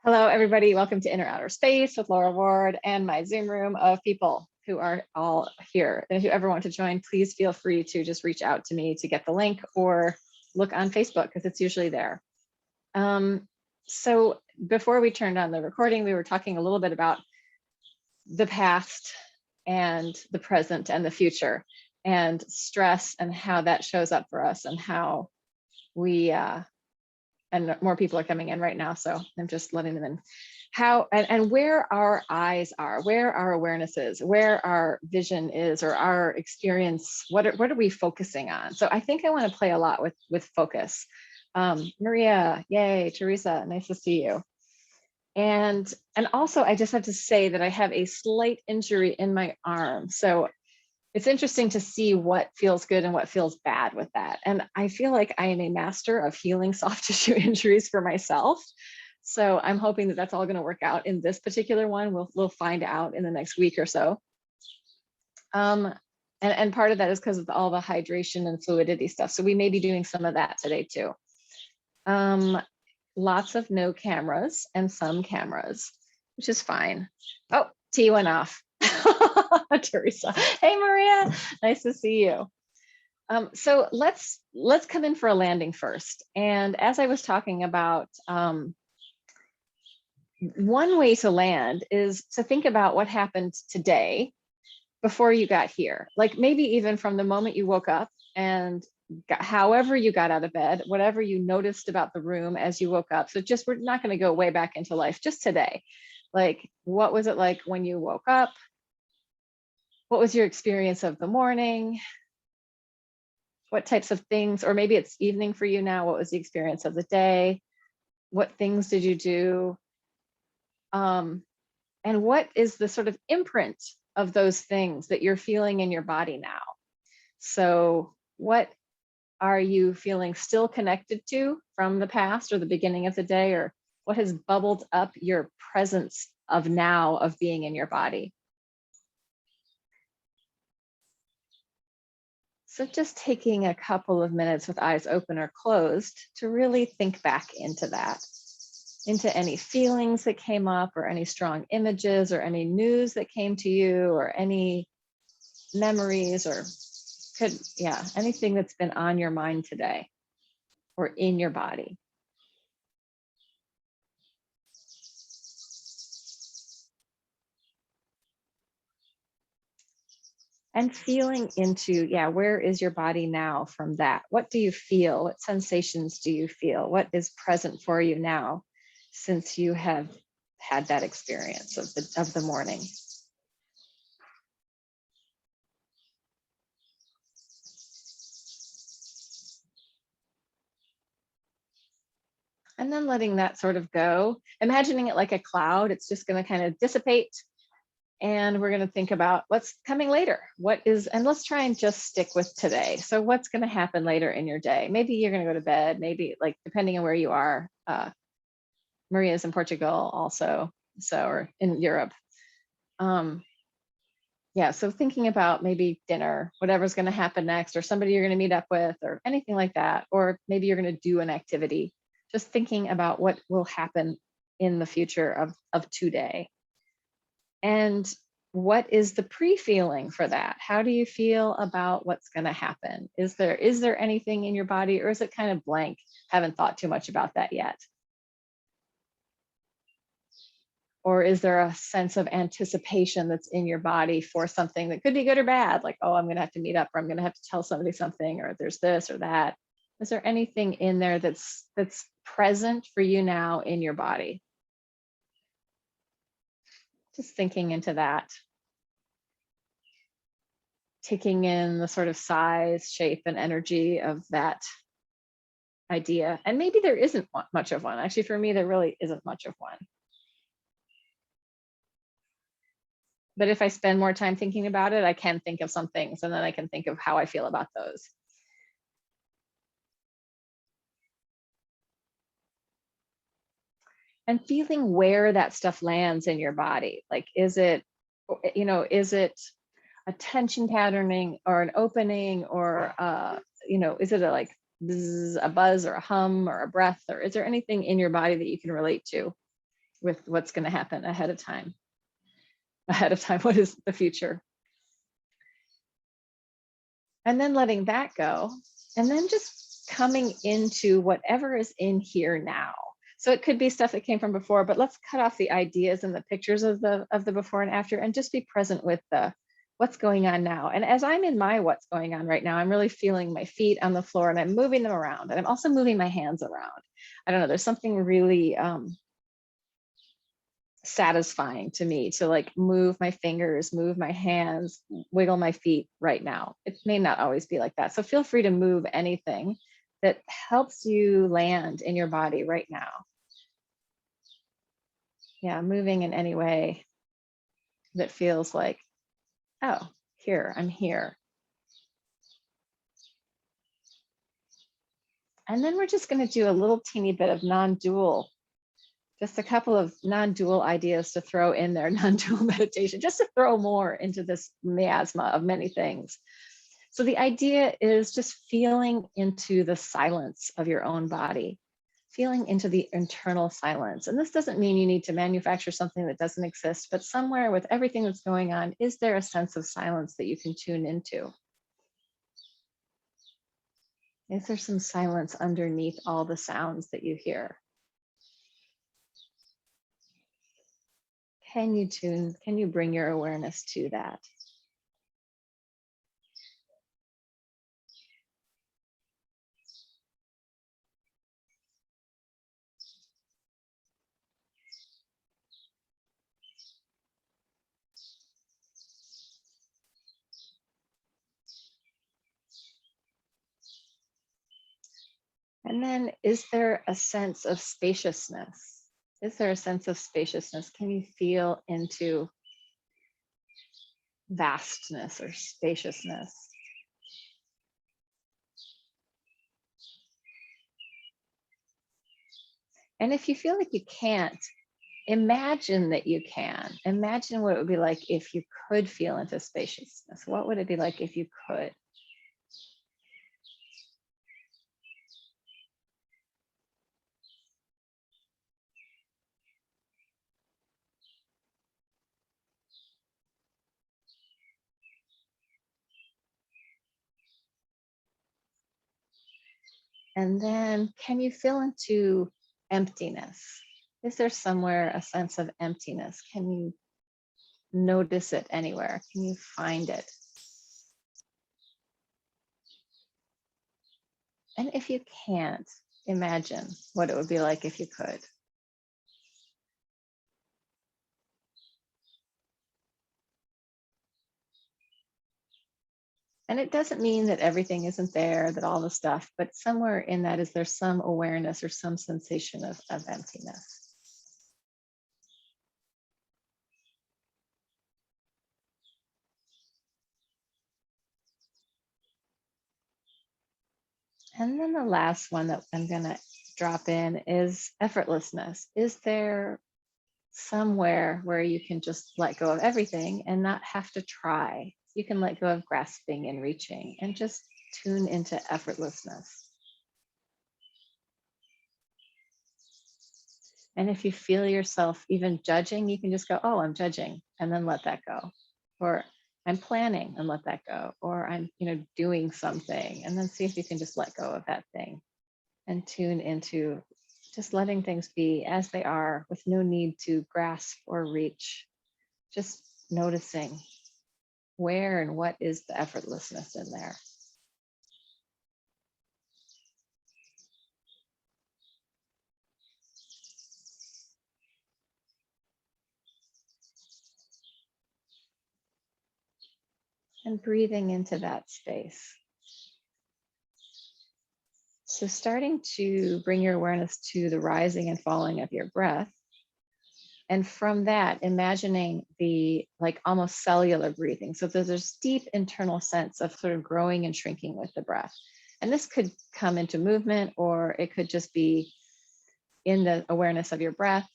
Hello, everybody. Welcome to Inner Outer Space with Laura Ward and my Zoom room of people who are all here. And if you ever want to join, please feel free to just reach out to me to get the link or look on Facebook because it's usually there. So before we turned on the recording, we were talking a little bit about the past and the present and the future and stress and how that shows up for us and how we and more people are coming in right now, so I'm just letting them in. How and where our eyes are, where our awareness is, where our vision is, or our experience. What are we focusing on? So I think I want to play a lot with focus. Maria, yay! Teresa, nice to see you. And also, I just have to say that I have a slight injury in my arm, so it's interesting to see what feels good and what feels bad with that. And I feel like I am a master of healing soft tissue injuries for myself. So I'm hoping that that's all going to work out in this particular one. We'll find out in the next week or so. And part of that is because of all the hydration and fluidity stuff. So we may be doing some of that today too. Lots of no cameras and some cameras, which is fine. Oh, T went off. Teresa. Hey, Maria, nice to see you. So let's come in for a landing first. And as I was talking about, one way to land is to think about what happened today before you got here. Like maybe even from the moment you woke up and however you got out of bed, whatever you noticed about the room as you woke up. So just, we're not going to go way back into life, just today. Like, what was it like when you woke up? What was your experience of the morning? What types of things, or maybe it's evening for you now, what was the experience of the day? What things did you do? And what is the sort of imprint of those things that you're feeling in your body now? So what are you feeling still connected to from the past or the beginning of the day, or what has bubbled up your presence of now of being in your body? So just taking a couple of minutes with eyes open or closed to really think back into that, into any feelings that came up or any strong images or any news that came to you or any memories or anything that's been on your mind today or in your body. And feeling into, where is your body now from that? What do you feel? What sensations do you feel? What is present for you now since you have had that experience of the morning? And then letting that sort of go, imagining it like a cloud. It's just going to kind of dissipate. And we're going to think about what's coming later. And let's try and just stick with today. So what's going to happen later in your day? Maybe you're going to go to bed, maybe, like, depending on where you are. Maria's in Portugal also, or in Europe. So thinking about maybe dinner, whatever's going to happen next, or somebody you're going to meet up with, or anything like that. Or maybe you're going to do an activity. Just thinking about what will happen in the future of today. And what is the pre-feeling for that? How do you feel about what's going to happen? Is there anything in your body, or is it kind of blank? Haven't thought too much about that yet. Or is there a sense of anticipation that's in your body for something that could be good or bad? Like, oh, I'm going to have to meet up, or I'm going to have to tell somebody something, or there's this or that. Is there anything in there that's present for you now in your body? Just thinking into that. Taking in the sort of size, shape, and energy of that idea. And maybe there isn't much of one. Actually, for me, there really isn't much of one. But if I spend more time thinking about it, I can think of some things, and then I can think of how I feel about those. And feeling where that stuff lands in your body. Like, is it a tension patterning or an opening, or is it a buzz, a buzz or a hum or a breath, or is there anything in your body that you can relate to? with what's going to happen ahead of time. What is the future? And then letting that go, and then just coming into whatever is in here now. So it could be stuff that came from before, but let's cut off the ideas and the pictures of the before and after, and just be present with the what's going on now. And as I'm in my what's going on right now, I'm really feeling my feet on the floor and I'm moving them around, and I'm also moving my hands around. I don't know, there's something really satisfying to me to like move my fingers, move my hands, wiggle my feet right now. It may not always be like that. So feel free to move anything that helps you land in your body right now. Yeah, moving in any way that feels like, oh, here, I'm here. And then we're just going to do a little teeny bit of non-dual, just a couple of non-dual ideas to throw in there, non-dual meditation, just to throw more into this miasma of many things. So the idea is just feeling into the silence of your own body, feeling into the internal silence. And this doesn't mean you need to manufacture something that doesn't exist, but somewhere with everything that's going on, is there a sense of silence that you can tune into? Is there some silence underneath all the sounds that you hear? Can you bring your awareness to that? And then, is there a sense of spaciousness? Is there a sense of spaciousness? Can you feel into vastness or spaciousness? And if you feel like you can't, imagine that you can. Imagine what it would be like if you could feel into spaciousness. What would it be like if you could? And then can you feel into emptiness? Is there somewhere a sense of emptiness? Can you notice it anywhere? Can you find it? And if you can't, imagine what it would be like if you could. And it doesn't mean that everything isn't there, that all the stuff, but somewhere in that is there some awareness or some sensation of emptiness. And then the last one that I'm going to drop in is effortlessness. Is there somewhere where you can just let go of everything and not have to try? You can let go of grasping and reaching and just tune into effortlessness. And if you feel yourself even judging, you can just go, oh, I'm judging, and then let that go. Or I'm planning and let that go. Or I'm, doing something, and then see if you can just let go of that thing and tune into just letting things be as they are with no need to grasp or reach. Just noticing where and what is the effortlessness in there. And breathing into that space. So starting to bring your awareness to the rising and falling of your breath. And from that, imagining the almost cellular breathing. So there's this deep internal sense of sort of growing and shrinking with the breath. And this could come into movement, or it could just be in the awareness of your breath.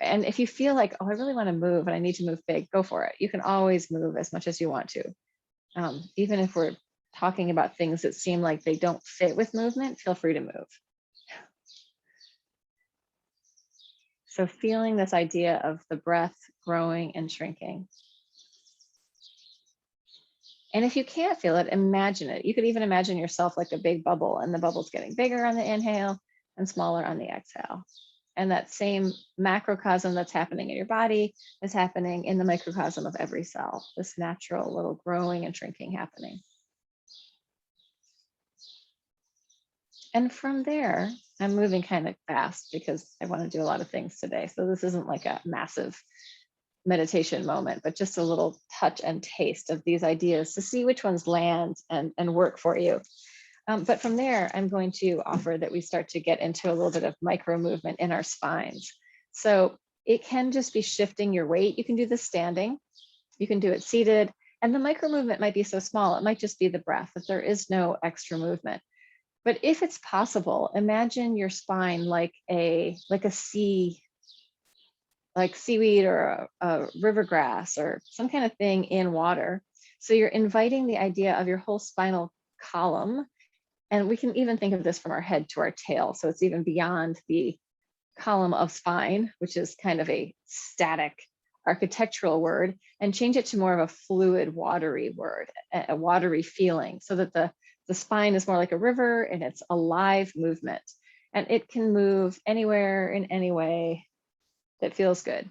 And if you feel like, oh, I really want to move and I need to move big, go for it. You can always move as much as you want to. Even if we're talking about things that seem like they don't fit with movement, feel free to move. So feeling this idea of the breath growing and shrinking. And if you can't feel it, imagine it. You could even imagine yourself like a big bubble, and the bubble's getting bigger on the inhale and smaller on the exhale. And that same macrocosm that's happening in your body is happening in the microcosm of every cell, this natural little growing and shrinking happening. And from there, I'm moving kind of fast because I want to do a lot of things today. So this isn't like a massive meditation moment, but just a little touch and taste of these ideas to see which ones land and work for you. But from there, I'm going to offer that we start to get into a little bit of micro movement in our spines. So it can just be shifting your weight. You can do this standing, you can do it seated, and the micro movement might be so small, it might just be the breath, that there is no extra movement. But if it's possible, imagine your spine like a sea, like seaweed or a river grass or some kind of thing in water. So you're inviting the idea of your whole spinal column. And we can even think of this from our head to our tail. So it's even beyond the column of spine, which is kind of a static architectural word, and change it to more of a fluid, watery word, a watery feeling, so that the spine is more like a river and it's a live movement. And it can move anywhere in any way that feels good.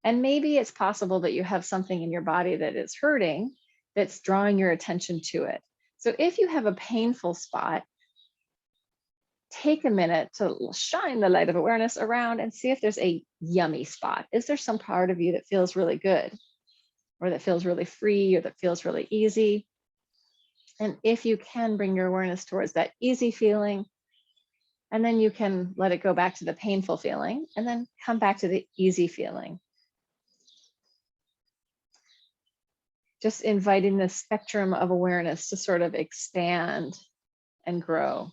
And maybe it's possible that you have something in your body that is hurting, that's drawing your attention to it. So if you have a painful spot, take a minute to shine the light of awareness around and see if there's a yummy spot. Is there some part of you that feels really good, or that feels really free, or that feels really easy? And if you can, bring your awareness towards that easy feeling, and then you can let it go back to the painful feeling, and then come back to the easy feeling. Just inviting the spectrum of awareness to sort of expand and grow.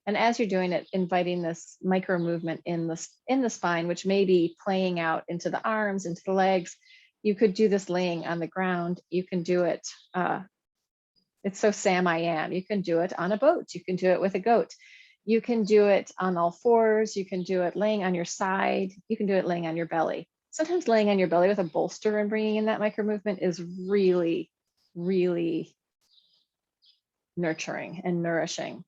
And as you're doing it, inviting this micro movement in the spine, which may be playing out into the arms, into the legs. You could do this laying on the ground. You can do it, it's so Sam I am. You can do it on a boat. You can do it with a goat. You can do it on all fours. You can do it laying on your side. You can do it laying on your belly. Sometimes laying on your belly with a bolster and bringing in that micro movement is really, really nurturing and nourishing.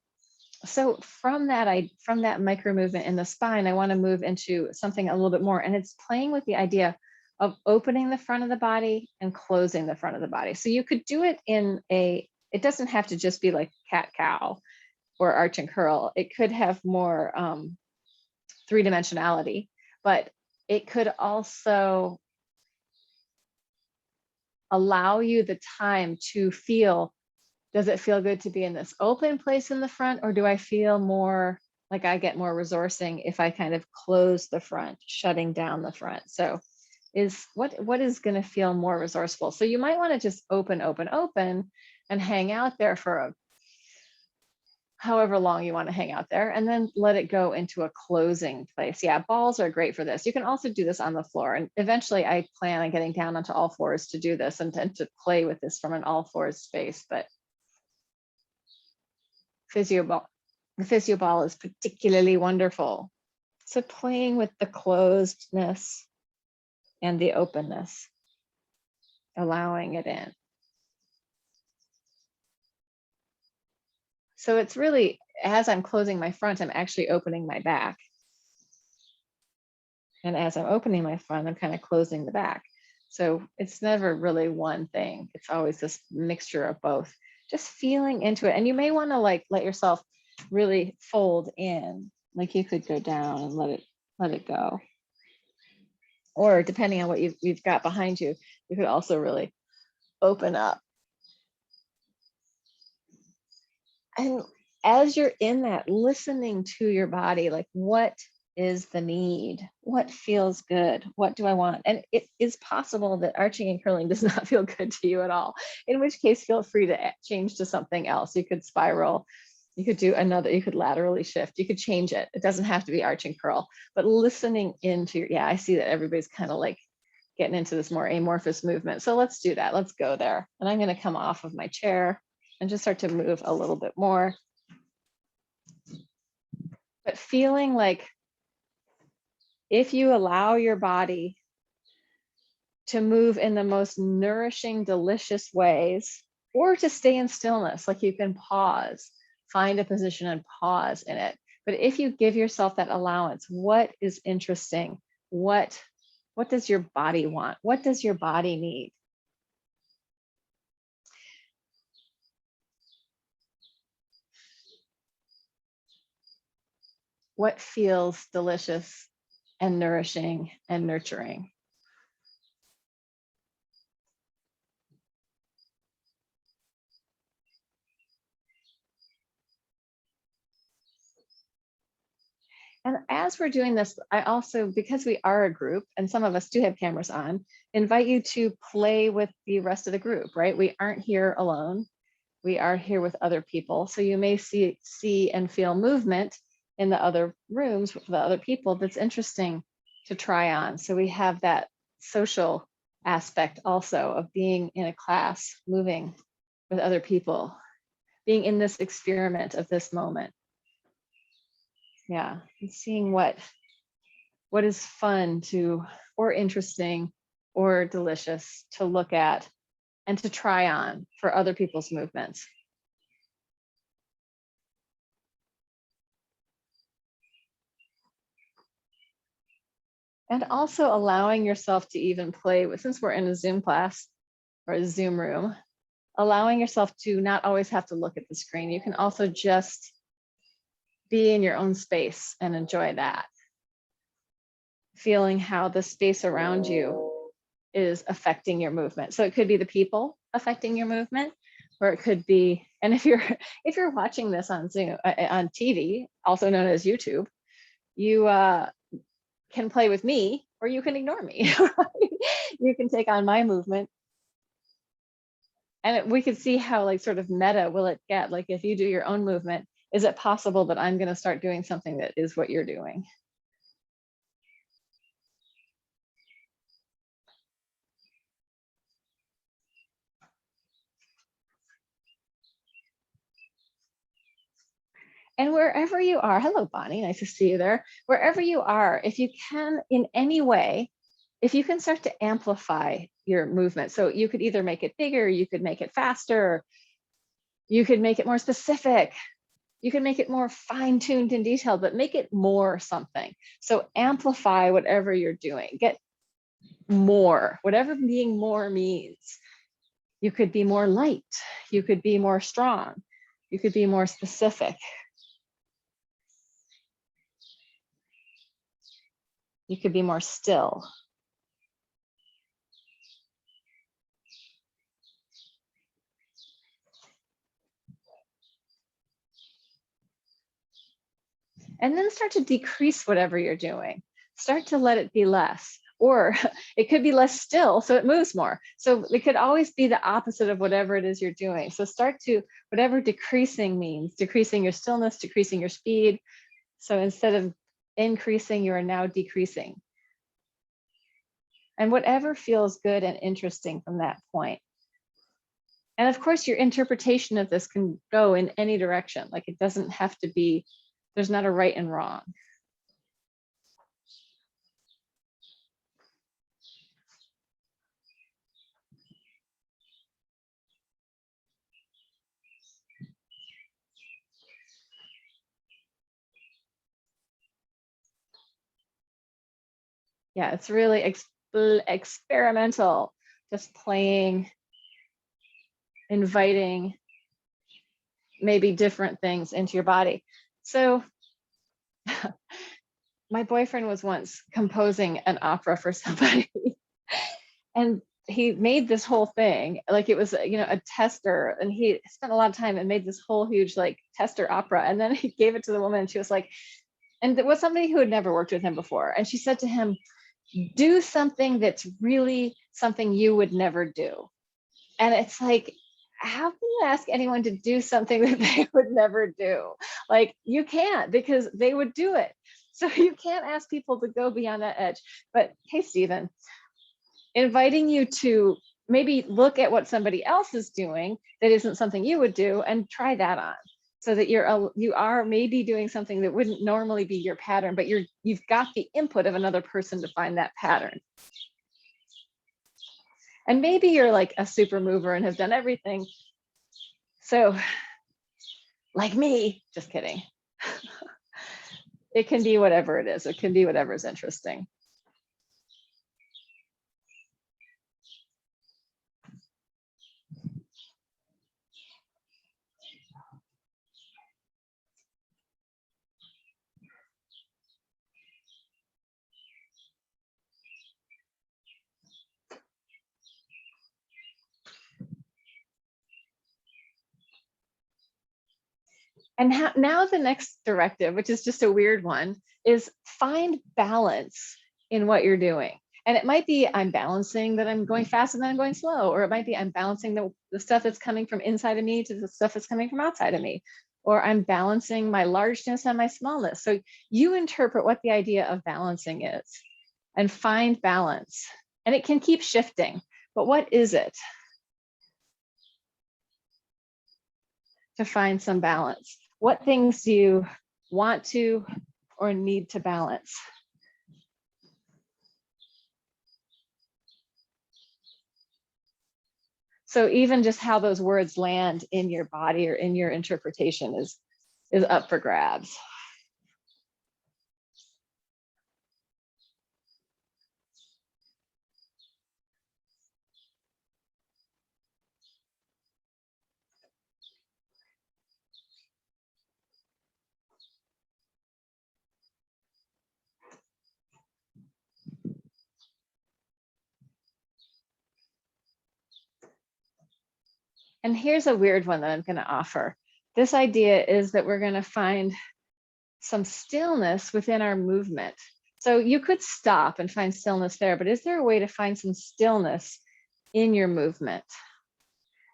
So from that micro movement in the spine, I want to move into something a little bit more, and it's playing with the idea of opening the front of the body and closing the front of the body. So you could do it it doesn't have to just be like cat cow or arch and curl. It could have more three-dimensionality, but it could also allow you the time to feel, does it feel good to be in this open place in the front, or do I feel more like I get more resourcing if I kind of close the front, shutting down the front? So what is going to feel more resourceful? So you might want to just open and hang out there for however long you want to hang out there, and then let it go into a closing place. Yeah, balls are great for this. You can also do this on the floor. And eventually I plan on getting down onto all fours to do this and to play with this from an all fours space. But the physio ball is particularly wonderful. So playing with the closedness and the openness, allowing it in. So it's really, as I'm closing my front, I'm actually opening my back. And as I'm opening my front, I'm kind of closing the back. So it's never really one thing. It's always this mixture of both. Just feeling into it. And you may want to like let yourself really fold in. Like you could go down and let it go. Or depending on what you've got behind you, you could also really open up. And as you're in that, listening to your body, like what is the need? What feels good? What do I want? And it is possible that arching and curling does not feel good to you at all, in which case feel free to change to something else. You could spiral, you could do another, you could laterally shift, you could change it. It doesn't have to be arch and curl, but listening into yeah, I see that everybody's kind of like getting into this more amorphous movement. So let's do that. Let's go there. And I'm going to come off of my chair and just start to move a little bit more. But feeling like if you allow your body to move in the most nourishing, delicious ways, or to stay in stillness, like you can pause, find a position and pause in it. But if you give yourself that allowance, what is interesting? What does your body want? What does your body need? What feels delicious and nourishing and nurturing? And as we're doing this, I also, because we are a group and some of us do have cameras on, invite you to play with the rest of the group, right? We aren't here alone. We are here with other people. So you may see and feel movement in the other rooms with the other people that's interesting to try on. So we have that social aspect also of being in a class, moving with other people, being in this experiment of this moment. Yeah, and seeing what is fun to, or interesting, or delicious to look at and to try on for other people's movements. And also allowing yourself to even play with, since we're in a Zoom class or a Zoom room, allowing yourself to not always have to look at the screen. You can also just be in your own space and enjoy that. Feeling how the space around you is affecting your movement. So it could be the people affecting your movement, or it could be, and if you're watching this on Zoom, on TV, also known as YouTube, you can play with me, or you can ignore me. You can take on my movement. And we could see how like sort of meta will it get. Like if you do your own movement, is it possible that I'm going to start doing something that is what you're doing? And wherever you are, hello, Bonnie, nice to see you there. Wherever you are, if you can in any way, if you can start to amplify your movement. So you could either make it bigger, you could make it faster, you could make it more specific, you can make it more fine-tuned and detailed, but make it more something. So amplify whatever you're doing, get more, whatever being more means. You could be more light, you could be more strong, you could be more specific. You could be more still. And then start to decrease whatever you're doing. Start to let it be less, or it could be less still, so it moves more. So it could always be the opposite of whatever it is you're doing. So start to, whatever decreasing means, decreasing your stillness, decreasing your speed. So instead of increasing, you are now decreasing. And whatever feels good and interesting from that point. And of course, your interpretation of this can go in any direction. Like it doesn't have to be, there's not a right and wrong. Yeah, it's really experimental, just playing, inviting maybe different things into your body. So my boyfriend was once composing an opera for somebody and he made this whole thing like it was, you know, a tester, and he spent a lot of time and made this whole huge like tester opera, and then he gave it to the woman and she was like, and it was somebody who had never worked with him before, and she said to him, do something that's really something you would never do. And it's like, how can you ask anyone to do something that they would never do? Like you can't, because they would do it. So you can't ask people to go beyond that edge. But hey, Stephen, inviting you to maybe look at what somebody else is doing that isn't something you would do and try that on. so that you are maybe doing something that wouldn't normally be your pattern, but you've got the input of another person to find that pattern. And maybe you're like a super mover and have done everything. So like me, just kidding. It can be whatever it is. It can be whatever is interesting. And now the next directive, which is just a weird one, is find balance in what you're doing. And it might be I'm balancing that I'm going fast and then I'm going slow, or it might be I'm balancing the stuff that's coming from inside of me to the stuff that's coming from outside of me, or I'm balancing my largeness and my smallness. So you interpret what the idea of balancing is and find balance. And it can keep shifting, but what is it? To find some balance. What things do you want to or need to balance? So even just how those words land in your body or in your interpretation is up for grabs. And here's a weird one that I'm going to offer. This idea is that we're going to find some stillness within our movement. So you could stop and find stillness there, but is there a way to find some stillness in your movement?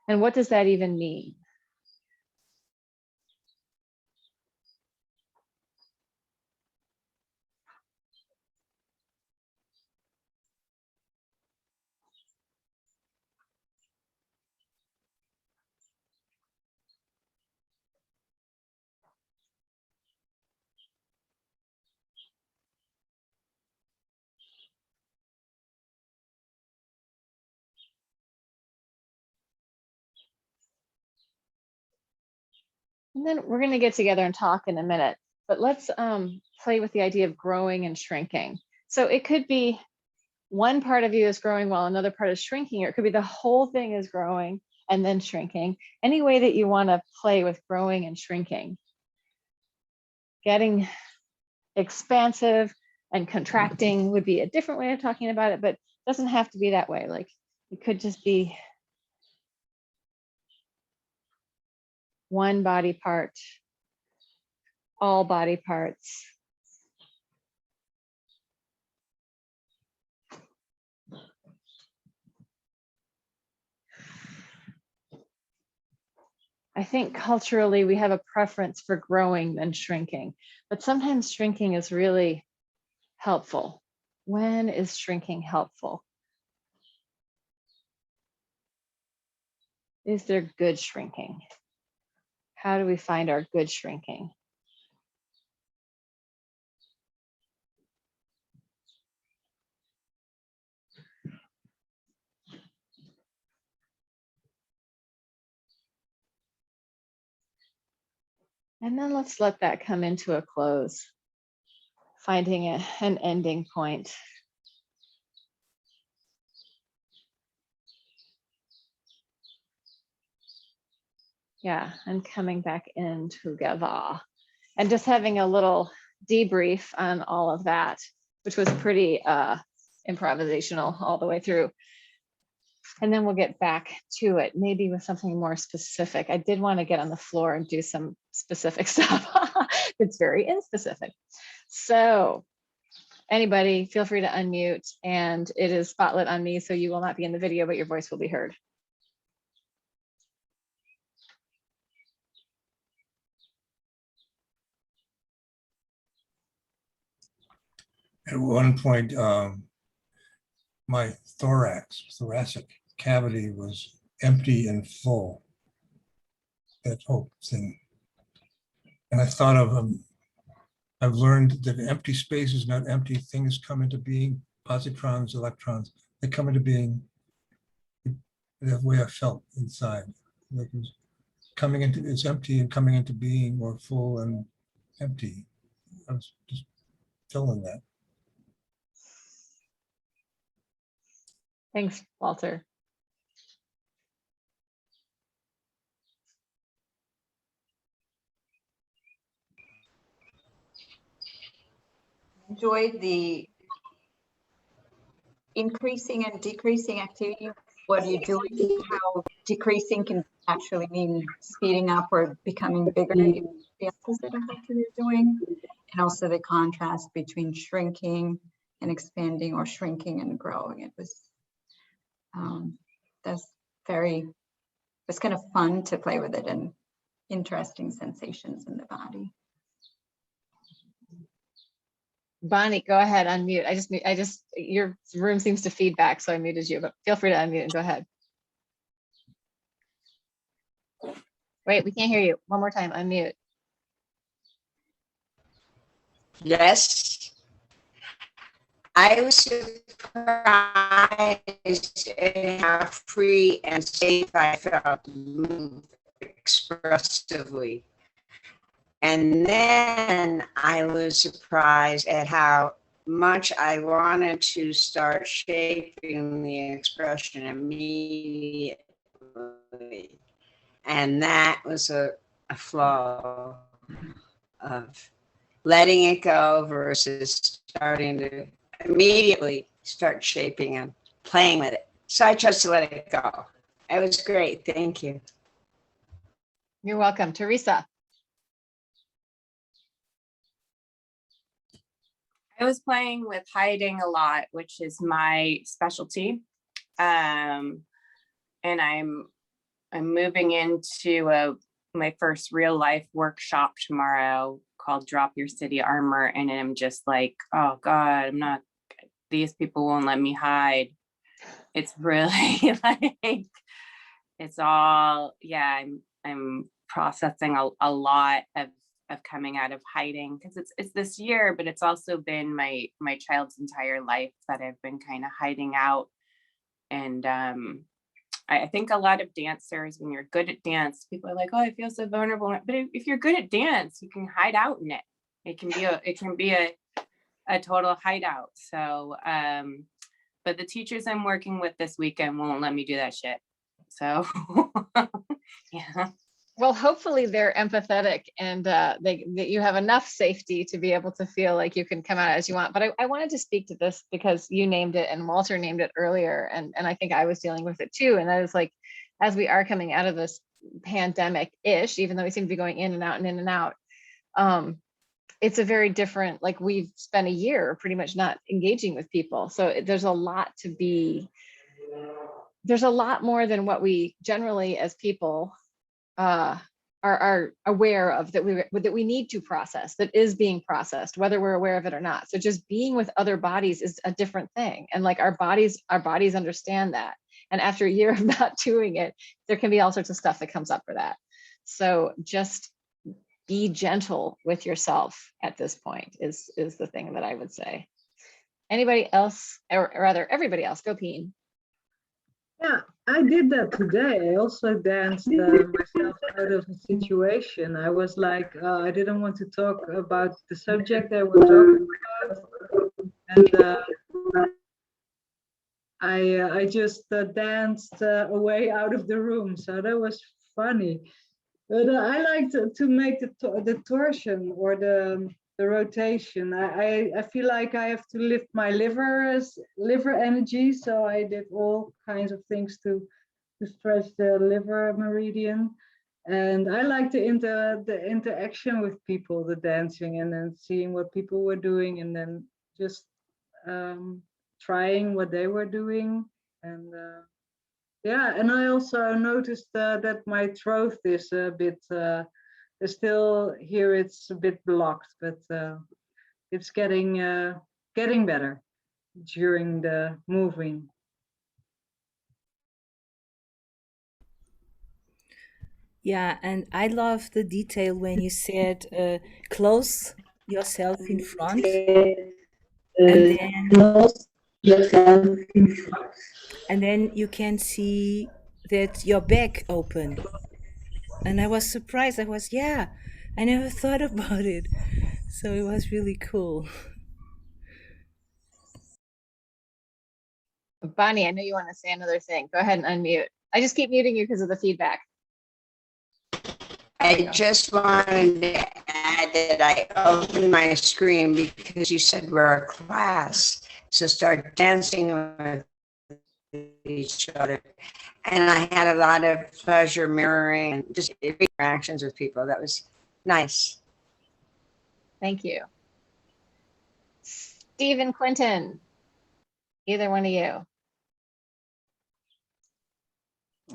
And what does that even mean? And then we're going to get together and talk in a minute, but let's play with the idea of growing and shrinking. So it could be one part of you is growing while another part is shrinking, or it could be the whole thing is growing and then shrinking. Any way that you want to play with growing and shrinking. Getting expansive and contracting would be a different way of talking about it, but it doesn't have to be that way. Like it could just be one body part, all body parts. I think culturally we have a preference for growing than shrinking, but sometimes shrinking is really helpful. When is shrinking helpful? Is there good shrinking? How do we find our good shrinking? And then let's let that come into a close, finding an ending point. Yeah, and coming back in together. And just having a little debrief on all of that, which was pretty improvisational all the way through. And then we'll get back to it, maybe with something more specific. I did want to get on the floor and do some specific stuff. It's very inspecific. So anybody, feel free to unmute, and it is spotlit on me, so you will not be in the video, but your voice will be heard. At one point, my thoracic cavity was empty and full. That whole thing And I thought of, I've learned that empty space is not empty. Things come into being, positrons, electrons, they come into being the way I felt inside. Like it's coming into, it's empty and coming into being, or full and empty. I was just feeling that. Thanks, Walter. Enjoyed the increasing and decreasing activity. What you're doing, how decreasing can actually mean speeding up or becoming bigger, the opposite of what you're doing. And also the contrast between shrinking and expanding, or shrinking and growing. It was, that's very, it's kind of fun to play with it, and interesting sensations in the body. Bonnie, go ahead, unmute. Your room seems to feedback, so I muted you, but feel free to unmute and go ahead. Wait, we can't hear you. One more time, unmute. Yes. I was surprised at how free and safe I felt to move expressively. And then I was surprised at how much I wanted to start shaping the expression immediately. And that was a flow of letting it go versus starting to immediately start shaping and playing with it. So I chose to let it go. It was great. Thank you. You're welcome. Teresa. I was playing with hiding a lot, which is my specialty. And I'm moving into my first real life workshop tomorrow called Drop Your City Armor. And I'm just like, oh God, these people won't let me hide. It's really like, it's all, yeah, I'm processing a lot of coming out of hiding, because it's this year, but it's also been my child's entire life that I've been kind of hiding out. And I think a lot of dancers, when you're good at dance, people are like, oh, I feel so vulnerable. But if you're good at dance, you can hide out in it. It can be a total hideout. So but the teachers I'm working with this weekend won't let me do that shit. So yeah. Well, hopefully they're empathetic, and that you have enough safety to be able to feel like you can come out as you want. But I wanted to speak to this because you named it and Walter named it earlier. And I think I was dealing with it too. And that is like, as we are coming out of this pandemic-ish, even though we seem to be going in and out and in and out, it's a very different, like we've spent a year pretty much not engaging with people. So there's a lot more than what we generally as people are aware of, that we need to process, that is being processed, whether we're aware of it or not. So just being with other bodies is a different thing. And like our bodies understand that. And after a year of not doing it, there can be all sorts of stuff that comes up for that. So just be gentle with yourself at this point is the thing that I would say. Anybody else, or rather everybody else, go Peen. Yeah, I did that today. I also danced myself out of a situation. I was like, I didn't want to talk about the subject that we're talking about. And I just danced away out of the room. So that was funny. But I like to make the torsion or the rotation. I feel like I have to lift my liver energy, so I did all kinds of things to stretch the liver meridian. And I like the interaction with people, the dancing, and then seeing what people were doing, and then just trying what they were doing. And yeah, and I also noticed that my throat is a bit still here, it's a bit blocked, but it's getting better during the moving. Yeah, and I love the detail when you said close yourself in front and then you can see that your back open. And I was surprised. Yeah, I never thought about it. So it was really cool. Bonnie, I know you want to say another thing. Go ahead and unmute. I just keep muting you because of the feedback. I just wanted to add that I opened my screen because you said we're a class, so start dancing with each other. And I had a lot of pleasure mirroring and just interactions with people. That was nice. Thank you. Steve and Quentin, either one of you.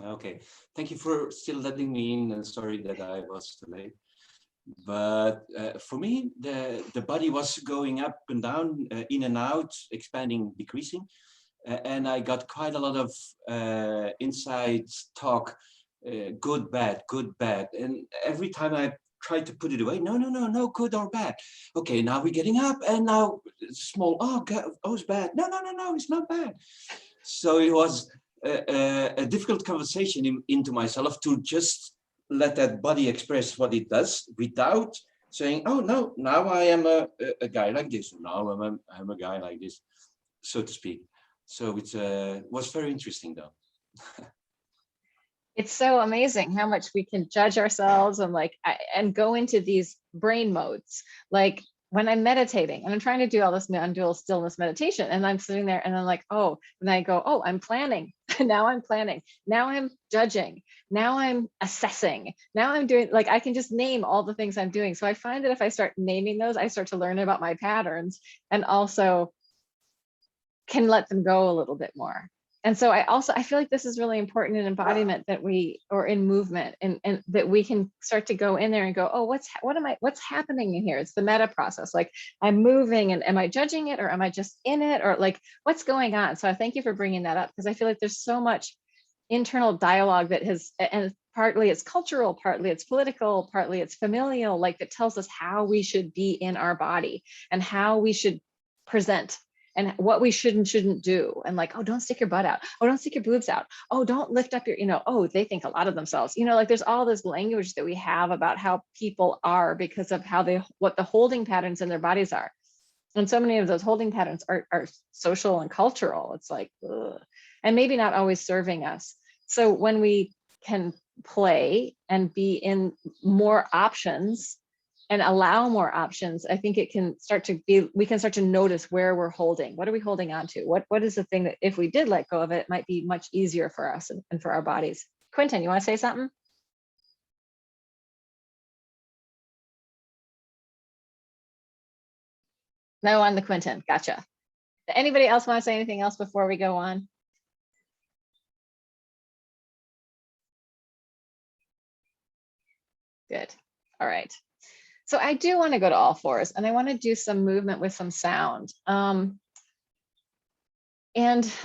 Okay, thank you for still letting me in, and sorry that I was too late. But for me, the body was going up and down, in and out, expanding, decreasing. And I got quite a lot of inside talk, good, bad, good, bad. And every time I tried to put it away, no, good or bad. Okay, now we're getting up, and now it's small, oh, God, oh, it's bad. No, it's not bad. So it was a difficult conversation into myself to just let that body express what it does without saying, oh, no, now I am a guy like this. Now I'm a guy like this, so to speak. So it was very interesting, though. It's so amazing how much we can judge ourselves and and go into these brain modes. Like when I'm meditating and I'm trying to do all this Nondual stillness meditation, and I'm sitting there and I'm like, oh, and I go, oh, I'm planning. Now I'm planning. Now I'm judging. Now I'm assessing. Now I'm doing, like, I can just name all the things I'm doing. So I find that if I start naming those, I start to learn about my patterns and also can let them go a little bit more. And so I feel like this is really important in embodiment, that or in movement, and that we can start to go in there and go, oh, what's happening in here? It's the meta process. Like, I'm moving, and am I judging it, or am I just in it, or like, what's going on? So I thank you for bringing that up, because I feel like there's so much internal dialogue that and partly it's cultural, partly it's political, partly it's familial, like, that tells us how we should be in our body and how we should present and what we should and shouldn't do. And like, oh, don't stick your butt out. Oh, don't stick your boobs out. Oh, don't lift up your, oh, they think a lot of themselves. Like, there's all this language that we have about how people are because of what the holding patterns in their bodies are. And so many of those holding patterns are social and cultural. It's like, ugh, and maybe not always serving us. So when we can play and be in more options and allow more options, I think we can start to notice where we're holding. What are we holding on to? What is the thing that if we did let go of it, might be much easier for us and for our bodies? Quentin, you want to say something? No, on the Quentin, gotcha. Anybody else want to say anything else before we go on? Good, all right. So I do want to go to all fours, and I want to do some movement with some sound. And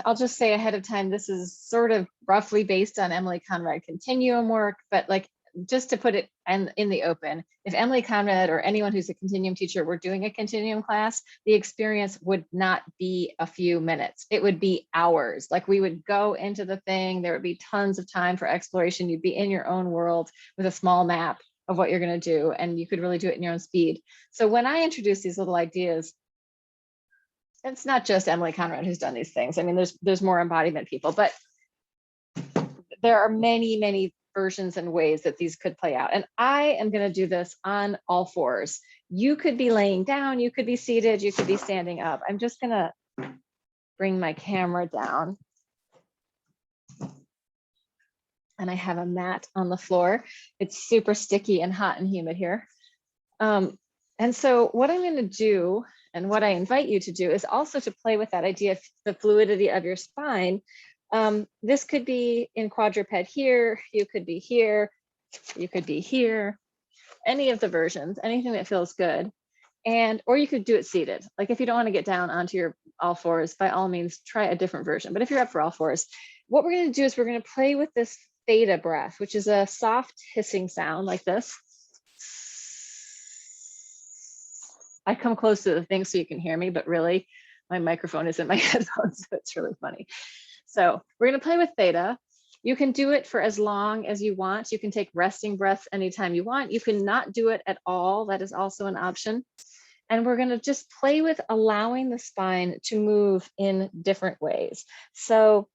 I'll just say ahead of time, this is sort of roughly based on Emily Conrad continuum work, but like, just to put it in the open, if Emily Conrad or anyone who's a continuum teacher were doing a continuum class, the experience would not be a few minutes. It would be hours. Like, we would go into the thing, there would be tons of time for exploration. You'd be in your own world with a small map of what you're going to do, and you could really do it in your own speed. So when I introduce these little ideas, it's not just Emily Conrad who's done these things. I mean, there's more embodiment people, but there are many, many versions and ways that these could play out. And I am going to do this on all fours. You could be laying down, you could be seated, you could be standing up. I'm just going to bring my camera down. And I have a mat on the floor. It's super sticky and hot and humid here. And so what I'm going to do, and what I invite you to do, is also to play with that idea of the fluidity of your spine. This could be in quadruped here, you could be here, you could be here, any of the versions, anything that feels good. Or you could do it seated. Like, if you don't want to get down onto your all fours, by all means, try a different version. But if you're up for all fours, what we're going to do is we're going to play with this theta breath, which is a soft hissing sound like this. I come close to the thing so you can hear me, but really my microphone is in my headphones, so it's really funny. So we're going to play with theta. You can do it for as long as you want. You can take resting breaths anytime you want. You can not do it at all. That is also an option. And we're going to just play with allowing the spine to move in different ways. So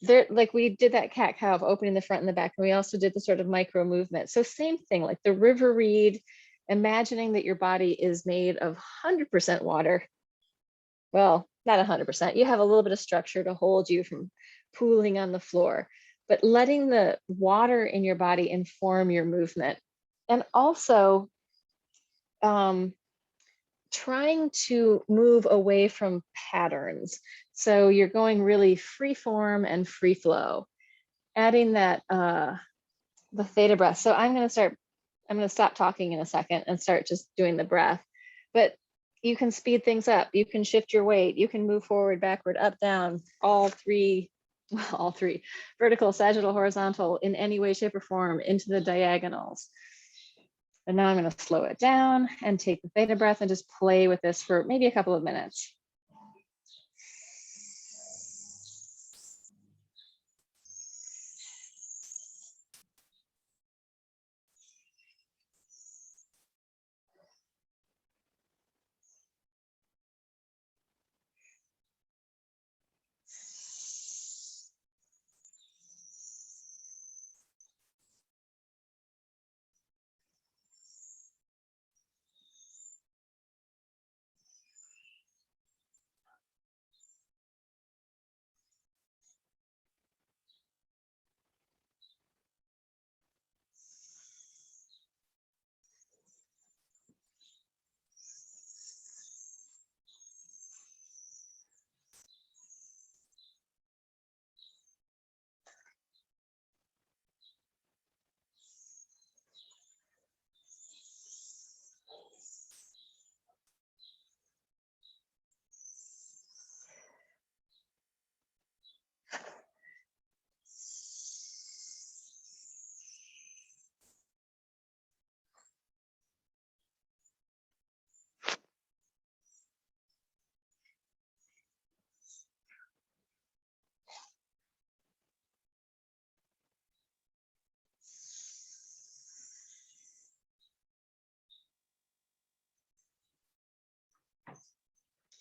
there, like we did that cat cow of opening the front and the back, and we also did the sort of micro movement. So same thing, like the river reed, imagining that your body is made of 100% water. Well, not 100%. You have a little bit of structure to hold you from pooling on the floor, but letting the water in your body inform your movement. And also trying to move away from patterns. So you're going really free form and free flow, adding that the theta breath. So I'm going to stop talking in a second and start just doing the breath. But you can speed things up. You can shift your weight. You can move forward, backward, up, down, all three, vertical, sagittal, horizontal, in any way, shape, or form, into the diagonals. And now I'm going to slow it down and take the theta breath and just play with this for maybe a couple of minutes.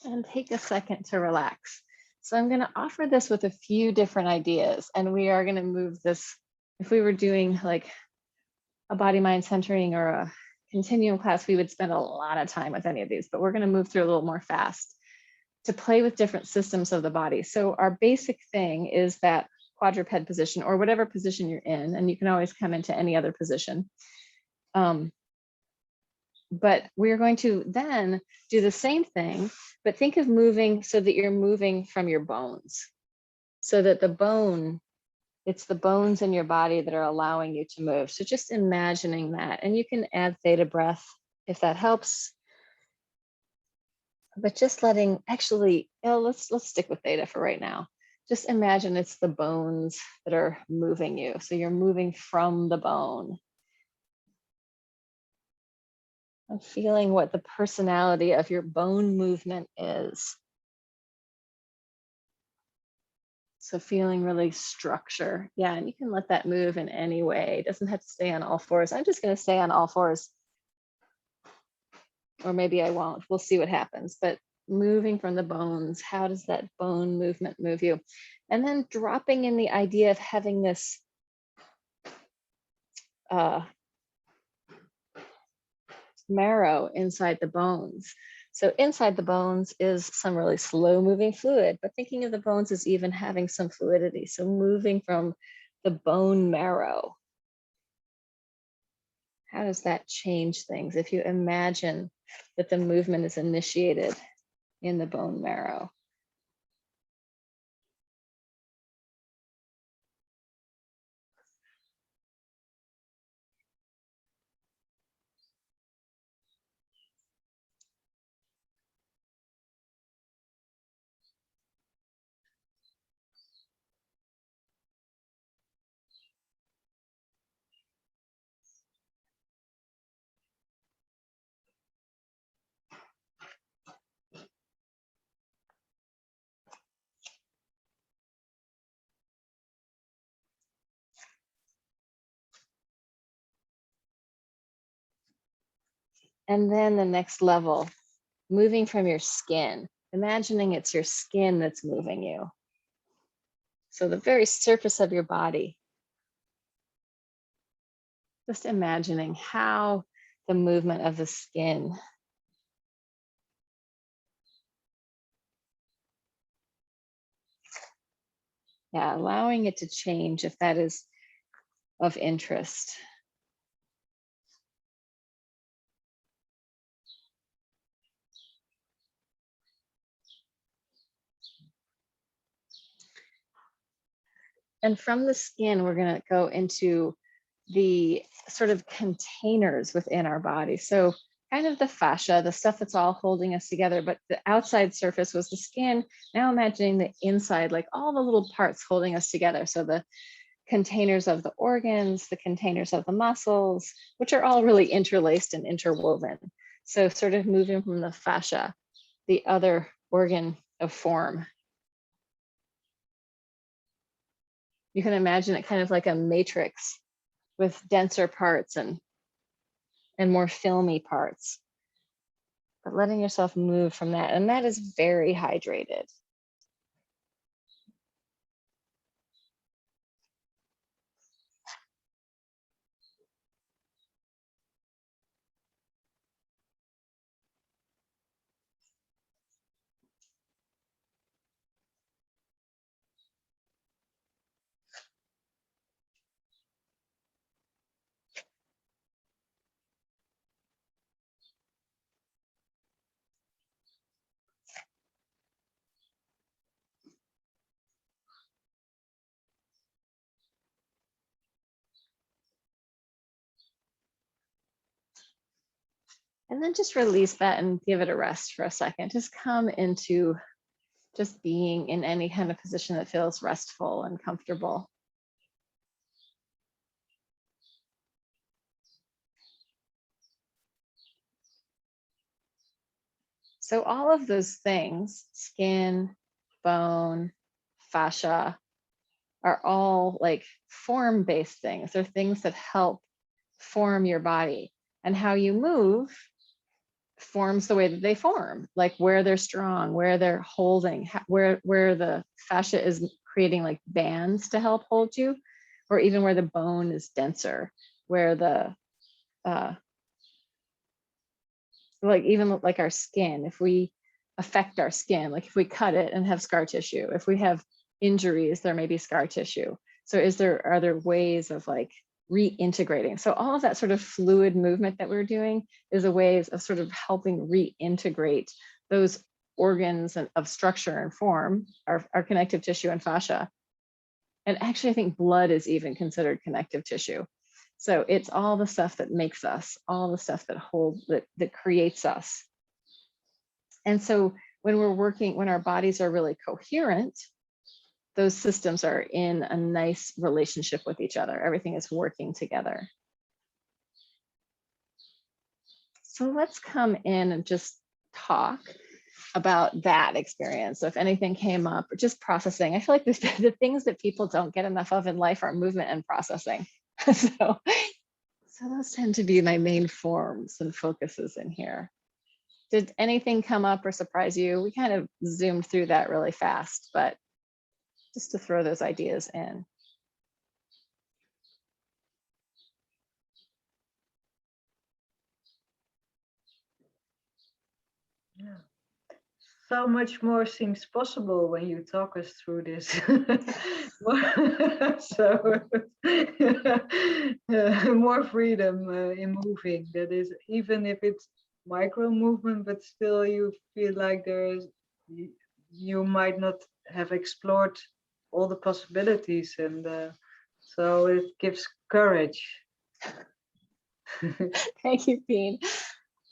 And take a second to relax. So I'm going to offer this with a few different ideas, and we are going to move this. If we were doing like a body mind centering or a continuum class, we would spend a lot of time with any of these, but we're going to move through a little more fast to play with different systems of the body. So our basic thing is that quadruped position, or whatever position you're in, and you can always come into any other position. But we're going to then do the same thing, but think of moving so that you're moving from your bones, so that the bone, it's the bones in your body that are allowing you to move. So just imagining that, and you can add theta breath if that helps. But just letting, actually, let's stick with theta for right now. Just imagine it's the bones that are moving you. So you're moving from the bone. And feeling what the personality of your bone movement is. So feeling really structure. Yeah, and you can let that move in any way. It doesn't have to stay on all fours. I'm just going to stay on all fours. Or maybe I won't. We'll see what happens. But moving from the bones, how does that bone movement move you? And then dropping in the idea of having this marrow inside the bones. So inside the bones is some really slow moving fluid, but thinking of the bones as even having some fluidity. So moving from the bone marrow. How does that change things if you imagine that the movement is initiated in the bone marrow? And then the next level, moving from your skin, imagining it's your skin that's moving you. So the very surface of your body. Just imagining how the movement of the skin allowing it to change if that is of interest. And from the skin, we're going to go into the sort of containers within our body. So kind of the fascia, the stuff that's all holding us together, but the outside surface was the skin. Now imagining the inside, like all the little parts holding us together. So the containers of the organs, the containers of the muscles, which are all really interlaced and interwoven. So sort of moving from the fascia, the other organ of form. You can imagine it kind of like a matrix with denser parts and more filmy parts. But letting yourself move from that, and that is very hydrated. And then just release that and give it a rest for a second. Just come into just being in any kind of position that feels restful and comfortable. So all of those things, skin, bone, fascia, are all like form-based things. They're things that help form your body, and how you move forms the way that they form, like where they're strong, where they're holding, where the fascia is creating like bands to help hold you, or even where the bone is denser, where the like even like our skin, if we affect our skin, like if we cut it and have scar tissue, if we have injuries, there may be scar tissue. So are there ways of like reintegrating? So all of that sort of fluid movement that we're doing is a ways of sort of helping reintegrate those organs of structure and form, our connective tissue and fascia. And actually, I think blood is even considered connective tissue. So it's all the stuff that makes us, all the stuff that that creates us. And so when we're working, when our bodies are really coherent, those systems are in a nice relationship with each other. Everything is working together. So let's come in and just talk about that experience. So if anything came up, or just processing. I feel like the things that people don't get enough of in life are movement and processing. So those tend to be my main forms and focuses in here. Did anything come up or surprise you? We kind of zoomed through that really fast, but just to throw those ideas in. Yeah. So much more seems possible when you talk us through this. So more freedom in moving. That is, even if it's micro movement, but still you feel like you might not have explored all the possibilities, and so it gives courage. Thank you, Bean.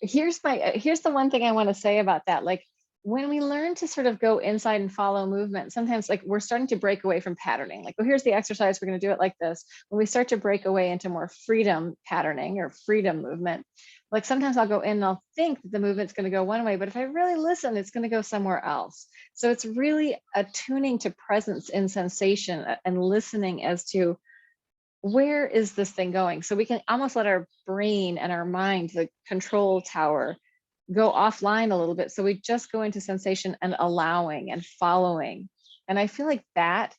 Here's the one thing I want to say about that. Like when we learn to sort of go inside and follow movement, sometimes like we're starting to break away from patterning. Like, well, here's the exercise, we're going to do it like this. When we start to break away into more freedom patterning or freedom movement, like sometimes I'll go in and I'll think that the movement's going to go one way, but if I really listen, it's going to go somewhere else. So it's really attuning to presence in sensation and listening as to where is this thing going? So we can almost let our brain and our mind, the control tower, go offline a little bit. So we just go into sensation and allowing and following. And I feel like that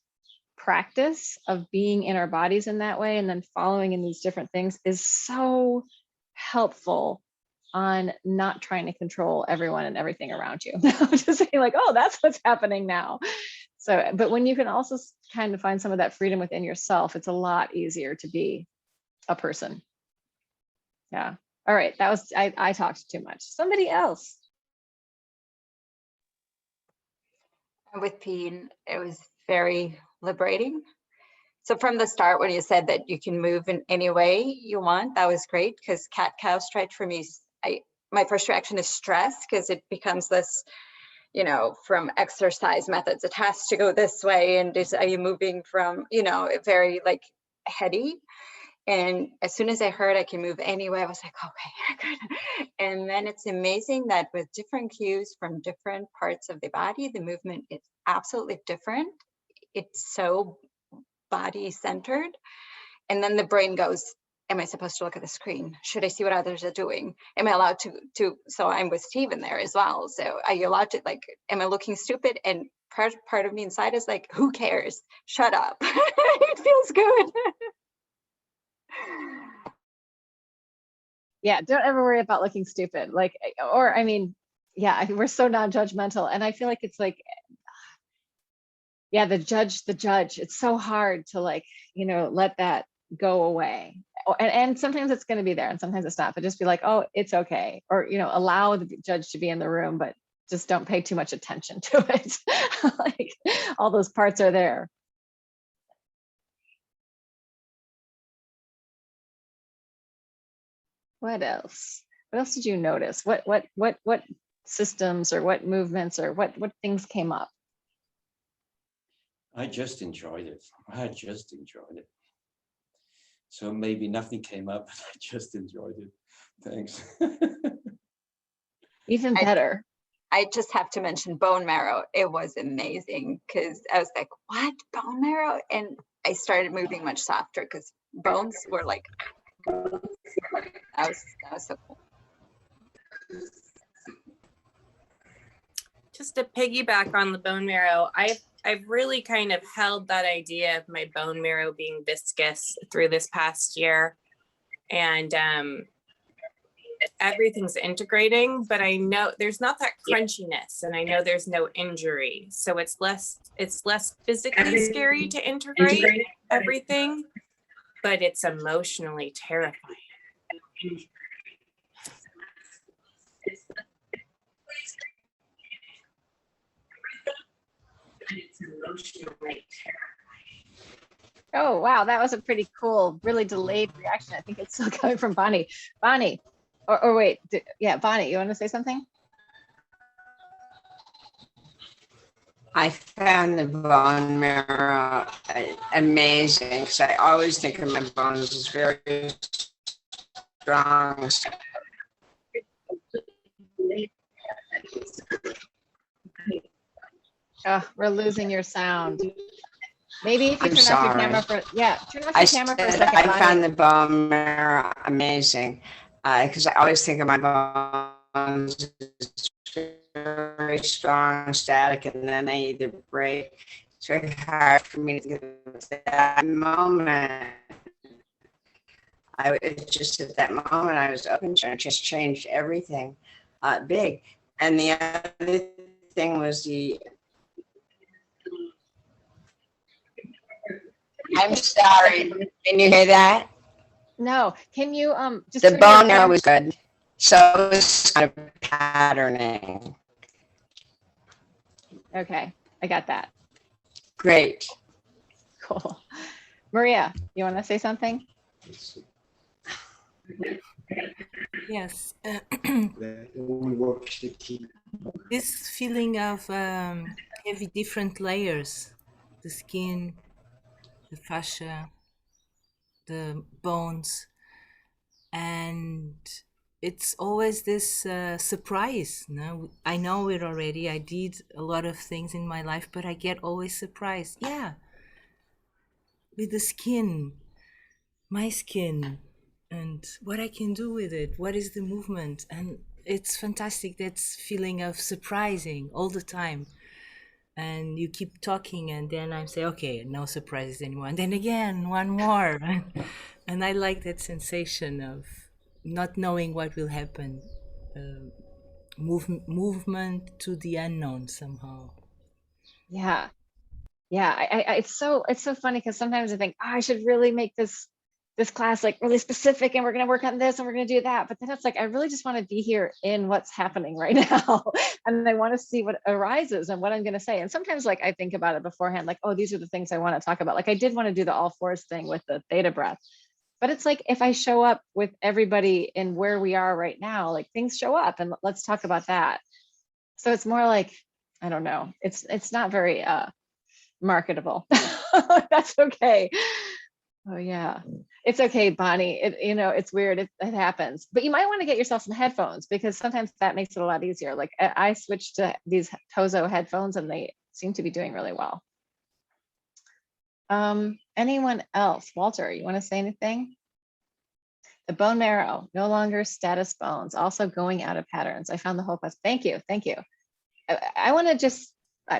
practice of being in our bodies in that way and then following in these different things is so helpful on not trying to control everyone and everything around you. Just saying like, oh, that's what's happening now. So, but when you can also kind of find some of that freedom within yourself, it's a lot easier to be a person. Yeah. All right. That was, I talked too much. Somebody else. With peeing, it was very liberating. So from the start, when you said that you can move in any way you want, that was great, because cat cow stretch for me, my first reaction is stress, because it becomes this, you know, from exercise methods, it has to go this way, and are you moving from, you know, very like heady. And as soon as I heard I can move anyway, I was like, okay, good. And then it's amazing that with different cues from different parts of the body, the movement is absolutely different. It's so body centered. And then the brain goes, am I supposed to look at the screen? Should I see what others are doing? Am I allowed to, so I'm with Stephen there as well. So are you allowed to, like, am I looking stupid? And part of me inside is like, who cares? Shut up. It feels good. Yeah, don't ever worry about looking stupid. Like, or I mean, yeah, we're so non-judgmental. And I feel like it's like, yeah, the judge. It's so hard to, like, you know, let that go away. And sometimes it's going to be there and sometimes it's not, but just be like, oh, it's okay. Or, you know, allow the judge to be in the room, but just don't pay too much attention to it. Like, all those parts are there. What else? What else did you notice? What systems or what movements or what things came up? I just enjoyed it. I just enjoyed it. So maybe nothing came up, but I just enjoyed it. Thanks. Even better. I just have to mention bone marrow. It was amazing, because I was like, what, bone marrow? And I started moving much softer, because bones were like, that was so cool. Just to piggyback on the bone marrow, I've really kind of held that idea of my bone marrow being viscous through this past year, and everything's integrating, but I know there's not that crunchiness, and I know there's no injury, so it's less physically scary to integrate everything, but it's emotionally terrifying. Oh, wow, that was a pretty cool, really delayed reaction. I think it's still coming from Bonnie. Bonnie, or wait, yeah, Bonnie, you want to say something? I found the bone marrow amazing, because I always think of my bones as very strong. Oh, we're losing your sound. Maybe if you I'm turn off your sorry. camera for, yeah, turn off your camera for a second, I Bonnie. found the bone marrow amazing, because I always think of my bones as very strong, static, and then they either break. It's very hard for me to get that moment. It just at that moment I was open to it, just changed everything big. And the other thing was I'm sorry, can you hear that? No, can you just The turn your bone marrow was good. So it was kind of patterning. Okay, I got that. Great. Cool. Maria, you want to say something? Yes. This feeling of having different layers, the skin, the fascia, the bones, and it's always this surprise. No, I know it already. I did a lot of things in my life, but I get always surprised. Yeah, with the skin, my skin and what I can do with it. What is the movement? And it's fantastic. That's feeling of surprising all the time. And you keep talking, and then I say, okay, no surprises anymore. And then again, one more. And I like that sensation of not knowing what will happen. Movement to the unknown somehow. Yeah. Yeah. It's so funny because sometimes I think, oh, I should really make this class like really specific, and we're going to work on this and we're going to do that. But then it's like, I really just want to be here in what's happening right now. And I want to see what arises and what I'm going to say. And sometimes like I think about it beforehand, like, oh, these are the things I want to talk about. Like I did want to do the all fours thing with the theta breath. But it's like, if I show up with everybody in where we are right now, like things show up, and let's talk about that. So it's more like, I don't know. It's not very marketable. That's okay. Oh yeah, it's okay, Bonnie. It's weird. It happens, but you might want to get yourself some headphones, because sometimes that makes it a lot easier. Like I switched to these Tozo headphones and they seem to be doing really well. Anyone else? Walter, you want to say anything? The bone marrow, no longer status bones, also going out of patterns. I found the whole quest. Thank you. Thank you. I want to just,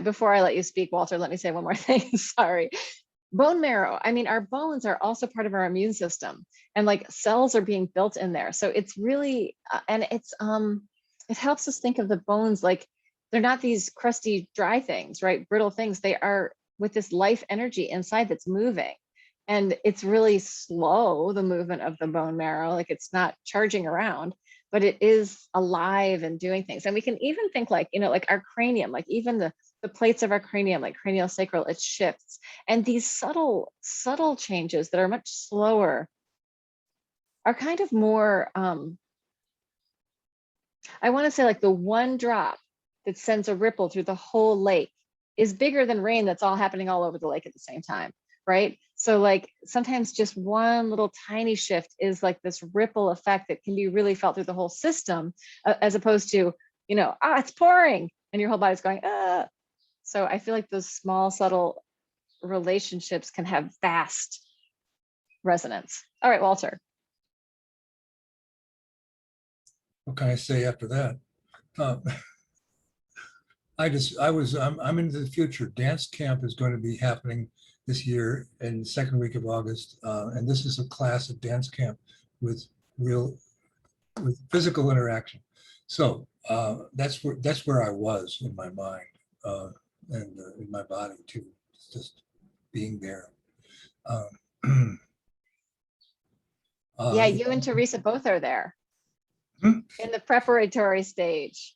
before I let you speak, Walter, let me say one more thing. Sorry. Bone marrow, I mean, our bones are also part of our immune system, and like cells are being built in there. So it's really, and it helps us think of the bones like they're not these crusty, dry things, right? Brittle things. They are with this life energy inside that's moving. And it's really slow, the movement of the bone marrow, like it's not charging around, but it is alive and doing things. And we can even think like, like our cranium, like even the plates of our cranium, like cranial sacral, it shifts. And these subtle changes that are much slower are kind of more, I want to say like the one drop that sends a ripple through the whole lake is bigger than rain that's all happening all over the lake at the same time, right? So like sometimes just one little tiny shift is like this ripple effect that can be really felt through the whole system, as opposed to, it's pouring and your whole body's going, ah. So I feel like those small, subtle relationships can have vast resonance. All right, Walter. What can I say after that? I'm into the future. Dance camp is going to be happening this year in the second week of August. And this is a class at dance camp with physical interaction. So that's where I was in my mind and in my body too. It's just being there. Yeah, you and Teresa both are there in the preparatory stage.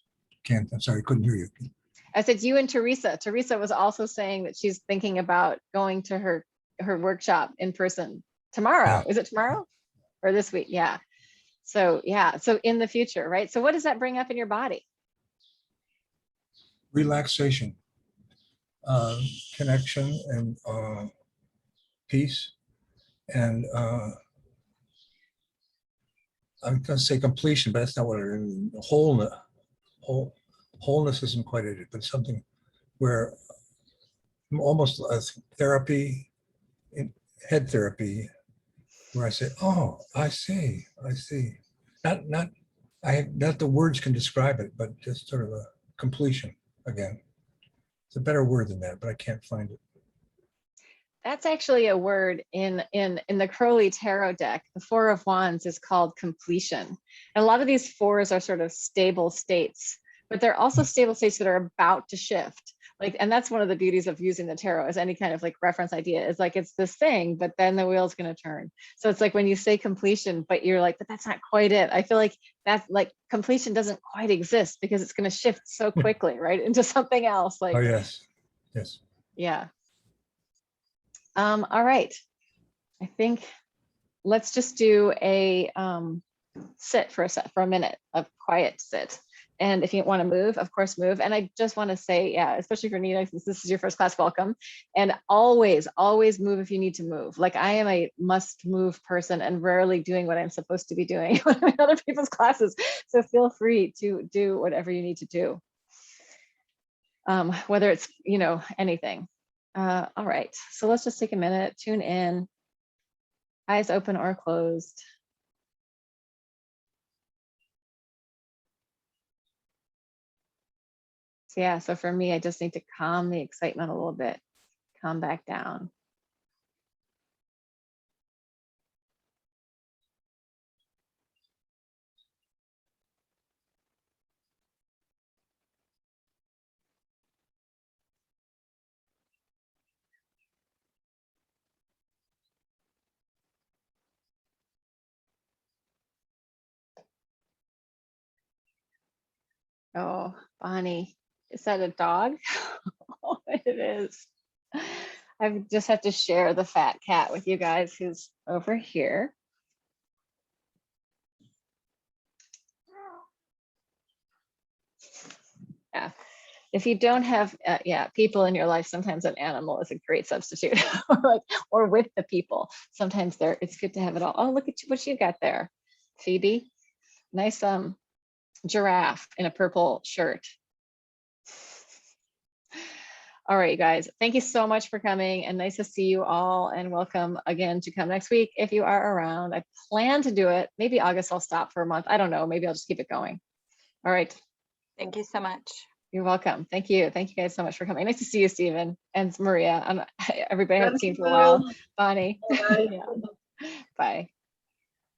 I'm sorry, couldn't hear you. I said you and Teresa. Teresa was also saying that she's thinking about going to her workshop in person tomorrow. Yeah. Is it tomorrow or this week? Yeah. So yeah, so in the future, right? So what does that bring up in your body? Relaxation, connection, and peace, and I'm going to say completion, but that's not what it is. Wholeness isn't quite it, but something where almost a therapy, head therapy, where I say, oh, I see. Not the words can describe it, but just sort of a completion again. It's a better word than that, but I can't find it. That's actually a word in the Crowley Tarot deck. The Four of Wands is called completion. And a lot of these fours are sort of stable states, but they're also stable states that are about to shift. And that's one of the beauties of using the tarot as any kind of like reference idea, is like, it's this thing, but then the wheel's going to turn. So it's like when you say completion, but you're like, but that's not quite it. I feel like that's like completion doesn't quite exist because it's going to shift so quickly, right, into something else. Like, oh, yes. Yeah. All right. I think let's just do a sit for a minute of quiet sit. And if you want to move, of course, move. And I just want to say, yeah, especially for Nina, since this is your first class, welcome. And always move if you need to move. Like I am a must move person and rarely doing what I'm supposed to be doing when I'm in other people's classes. So feel free to do whatever you need to do. Whether it's, anything. All right, so let's just take a minute, tune in. Eyes open or closed. So yeah, so for me, I just need to calm the excitement a little bit, calm back down. Oh, Bonnie, is that a dog? Oh, it is. I just have to share the fat cat with you guys who's over here. Yeah. If you don't have people in your life, sometimes an animal is a great substitute. or with the people. Sometimes it's good to have it all. Oh, look at what you got there, Phoebe. Nice giraffe in a purple shirt. All right, you guys, thank you so much for coming, and nice to see you all, and welcome again to come next week if you are around. I plan to do it. Maybe August I'll stop for a month. I don't know. Maybe I'll just keep it going. All right. Thank you so much. You're welcome. Thank you. Thank you guys so much for coming. Nice to see you, Stephen and Maria. Everybody I haven't seen for a while. Bonnie. Bye. Yeah. Bye.